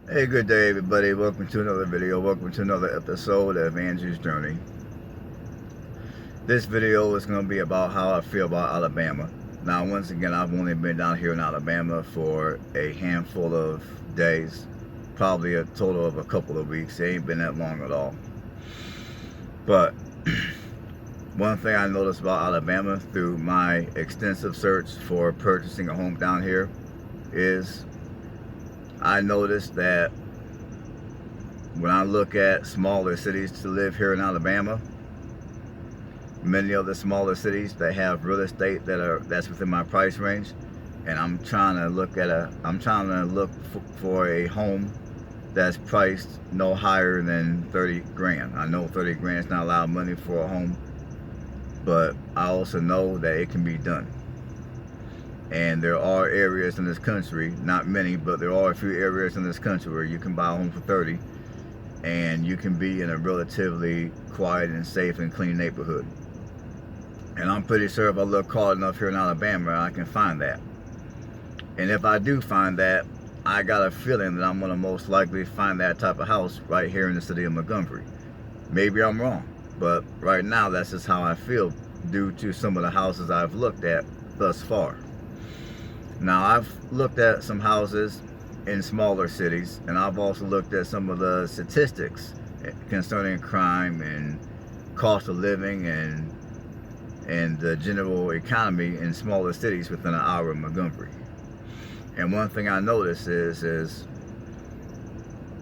Hey, good day, everybody. Welcome to another video. Welcome to another episode of Andrew's Journey. This video is going to be about how I feel about Alabama. Now, once again, I've only been down here in Alabama for a handful of days, probably a total of a couple of weeks. It ain't been that long at all. But one thing I noticed about Alabama through my extensive search for purchasing a home down here is I noticed that when I look at smaller cities to live here in Alabama, many of the smaller cities that have real estate that's within my price range, and I'm trying to look for a home that's priced no higher than 30 grand. I know 30 grand is not a lot of money for a home, but I also know that it can be done. And there are areas in this country, not many, but there are a few areas in this country where you can buy a home for 30 and you can be in a relatively quiet and safe and clean neighborhood. And I'm pretty sure if I look hard enough here in Alabama, I can find that. And if I do find that, I got a feeling that I'm going to most likely find that type of house right here in the city of Montgomery. Maybe I'm wrong, but right now that's just how I feel due to some of the houses I've looked at thus far. Now, I've looked at some houses in smaller cities, and I've also looked at some of the statistics concerning crime and cost of living and the general economy in smaller cities within an hour of Montgomery. And one thing I noticed is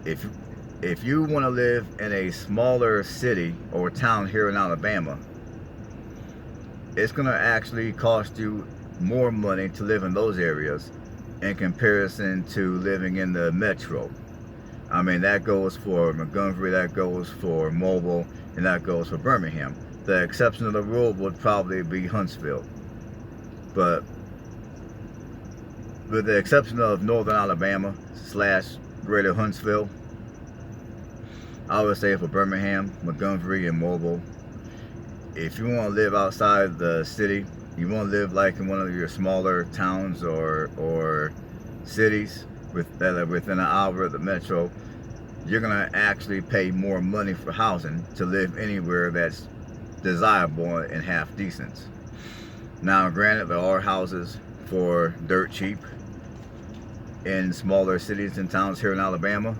if you want to live in a smaller city or town here in Alabama, it's going to actually cost you more money to live in those areas in comparison to living in the metro. I mean, that goes for Montgomery, that goes for Mobile, and that goes for Birmingham. The exception of the rule would probably be Huntsville. But with the exception of northern Alabama / greater Huntsville, I would say for Birmingham, Montgomery, and Mobile, if you want to live outside the city, you want to live like in one of your smaller towns or cities that are within an hour of the metro, you're going to actually pay more money for housing to live anywhere that's desirable and half decent. Now, granted, there are houses for dirt cheap in smaller cities and towns here in Alabama.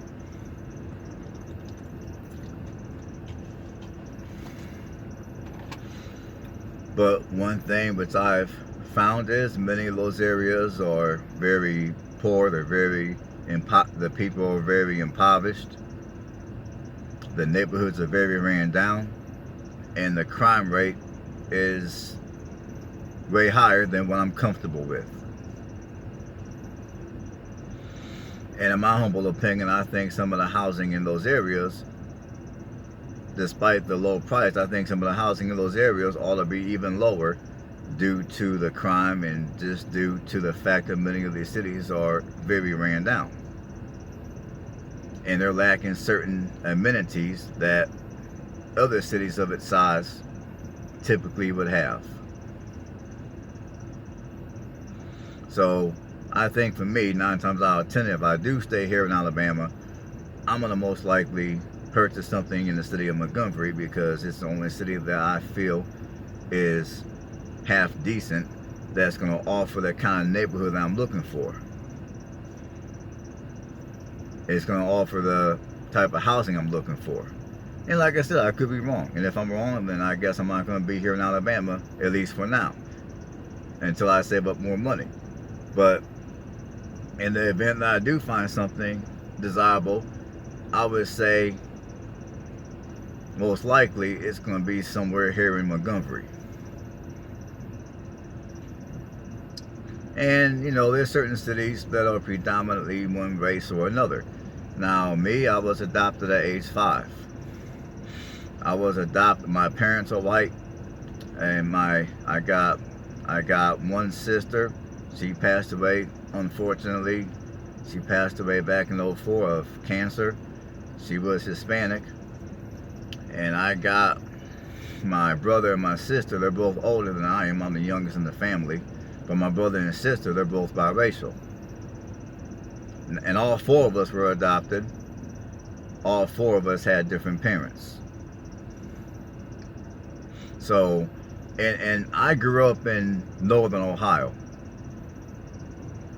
But one thing which I've found is many of those areas are very poor. The people are very impoverished. The neighborhoods are very ran down, and the crime rate is way higher than what I'm comfortable with. And in my humble opinion, I think some of the housing in those areas, despite the low price, I think some of the housing in those areas ought to be even lower due to the crime and just due to the fact that many of these cities are very ran down. And they're lacking certain amenities that other cities of its size typically would have. So I think for me, 9 times out of 10, if I do stay here in Alabama, I'm going to most likely purchase something in the city of Montgomery because it's the only city that I feel is half decent that's going to offer the kind of neighborhood that I'm looking for. It's going to offer the type of housing I'm looking for. And like I said, I could be wrong. And if I'm wrong, then I guess I'm not going to be here in Alabama, at least for now, until I save up more money. But in the event that I do find something desirable, I would say most likely it's going to be somewhere here in Montgomery. And, you know, there's certain cities that are predominantly one race or another. Now, me, I was adopted at age 5. I was adopted. My parents are white, and I got one sister. She passed away, unfortunately. She passed away back in '04 of cancer. She was Hispanic. And I got my brother and my sister. They're both older than I am. I'm the youngest in the family. But my brother and sister, they're both biracial. and all four of us were adopted. All four of us had different parents. So, and I grew up in northern Ohio.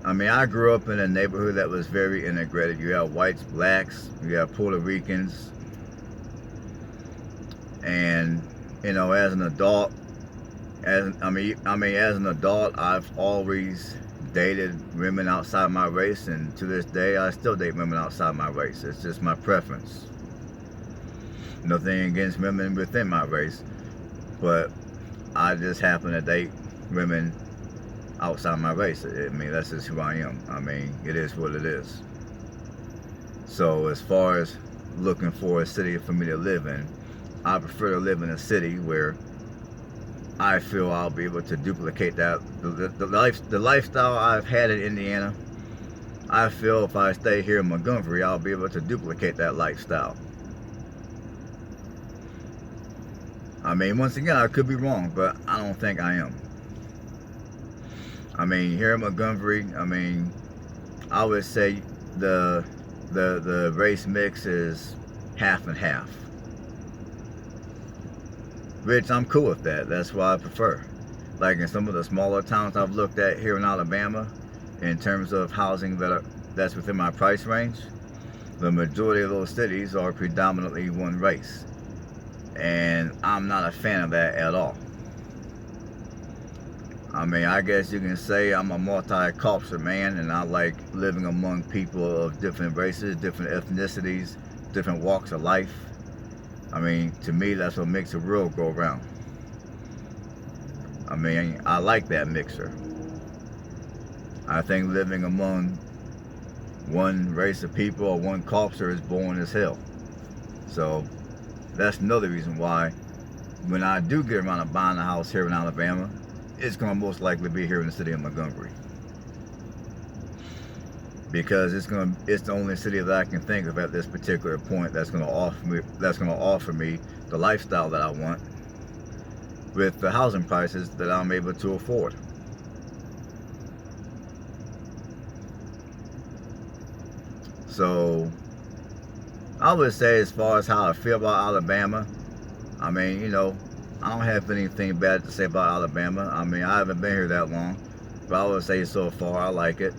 I mean, I grew up in a neighborhood that was very integrated. You have whites, blacks, you have Puerto Ricans. And, you know, as an adult, as an adult, I've always dated women outside my race, and to this day, I still date women outside my race. It's just my preference. Nothing against women within my race, but I just happen to date women outside my race. I mean, that's just who I am. I mean, it is what it is. So as far as looking for a city for me to live in, I prefer to live in a city where I feel I'll be able to duplicate that. The lifestyle I've had in Indiana, I feel if I stay here in Montgomery, I'll be able to duplicate that lifestyle. I mean, once again, I could be wrong, but I don't think I am. I mean, here in Montgomery, I mean, I would say the race mix is half and half. Which I'm cool with that. That's what I prefer. Like in some of the smaller towns I've looked at here in Alabama, in terms of housing that's within my price range, the majority of those cities are predominantly one race. And I'm not a fan of that at all. I mean, I guess you can say I'm a multicultural man, and I like living among people of different races, different ethnicities, different walks of life. I mean, to me, that's what makes the world go around. I mean, I like that mixture. I think living among one race of people or one culture is boring as hell. So that's another reason why when I do get around to buying a house here in Alabama, it's going to most likely be here in the city of Montgomery. Because it's the only city that I can think of at this particular point that's going to offer me the lifestyle that I want with the housing prices that I'm able to afford. So I would say, as far as how I feel about Alabama, I mean, you know, I don't have anything bad to say about Alabama. I mean, I haven't been here that long, but I would say so far I like it.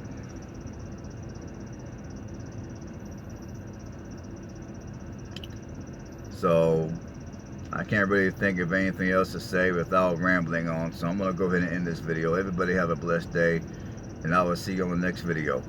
So I can't really think of anything else to say without rambling on. So I'm going to go ahead and end this video. Everybody have a blessed day, and I will see you on the next video.